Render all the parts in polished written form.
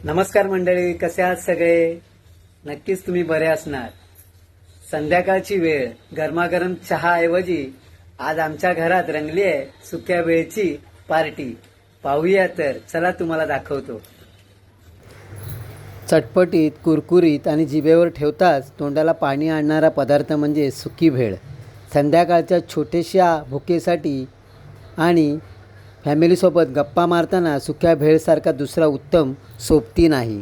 नमस्कार मंडळी, कसे आहात सगळे? नक्कीच तुम्ही बरे असणार. संध्याकाळची वेळ, गरमागरम चहाऐवजी आज आमच्या घरात रंगली आहे सुक्या वेळची पार्टी. पाहूया तर, चला तुम्हाला दाखवतो. चटपटीत, कुरकुरीत आणि जिभेवर ठेवताच तोंडाला पाणी आणणारा पदार्थ म्हणजे सुकी भेळ. संध्याकाळच्या छोट्याशा भुकेसाठी आणि फॅमिलीसोबत गप्पा मारताना सुक्या भेळसारखा दुसरा उत्तम सोबती नाही.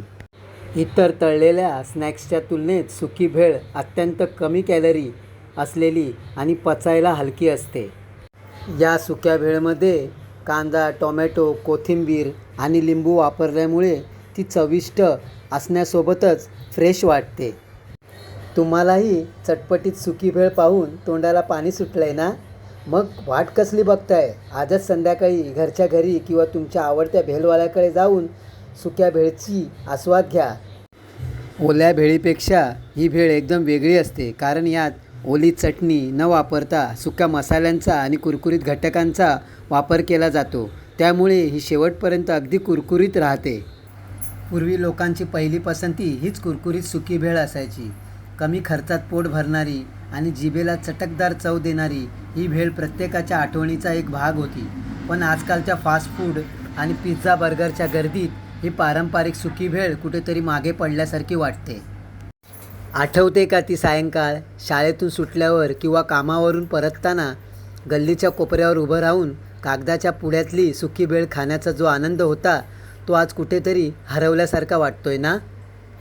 इतर तळलेल्या स्नॅक्सच्या तुलनेत सुकी भेळ अत्यंत कमी कॅलरी असलेली आणि पचायला हलकी असते. या सुक्या भेळमध्ये कांदा, टोमॅटो, कोथिंबीर आणि लिंबू वापरल्यामुळे ती चविष्ट असण्यासोबतच फ्रेश वाटते. तुम्हालाही चटपटीत सुकी भेळ पाहून तोंडाला पाणी सुटलंय ना? मग वाट कसली बघताय? आजच संध्याकाळी घरच्या घरी किंवा तुमच्या आवडत्या भेळवाल्याकडे जाऊन सुक्या भेळची आस्वाद घ्या. ओल्या भेळीपेक्षा ही भेळ एकदम वेगळी असते, कारण यात ओली चटणी न वापरता सुक्या मसाल्यांचा आणि कुरकुरीत घटकांचा वापर केला जातो. त्यामुळे ही शेवटपर्यंत अगदी कुरकुरीत राहते. पूर्वी लोकांची पहिली पसंती हीच कुरकुरीत सुकी भेळ असायची. कमी खर्चात पोट भरणारी आणि जिभेला चटकदार चव देणारी ही भेळ प्रत्येकाच्या आठवणीचा एक भाग होती. पण आजकालच्या फास्ट फूड आणि पिझ्झा बर्गरच्या गर्दीत ही पारंपरिक सुकी भेळ कुठेतरी मागे पडल्यासारखी वाटते. आठवते का ती सायंकाळ? शाळेतून सुटल्यावर किंवा कामावरून परतताना गल्लीच्या कोपऱ्यावर उभं राहून कागदाच्या पुड्यातली सुकी भेळ खाण्याचा जो आनंद होता, तो आज कुठेतरी हरवल्यासारखा वाटतोय ना?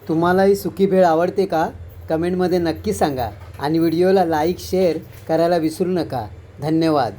तुम्हालाही सुकी भेळ आवडते का? कमेंटमध्ये नक्की सांगा आणि व्हिडिओला लाईक, शेअर करायला विसरू नका. धन्यवाद.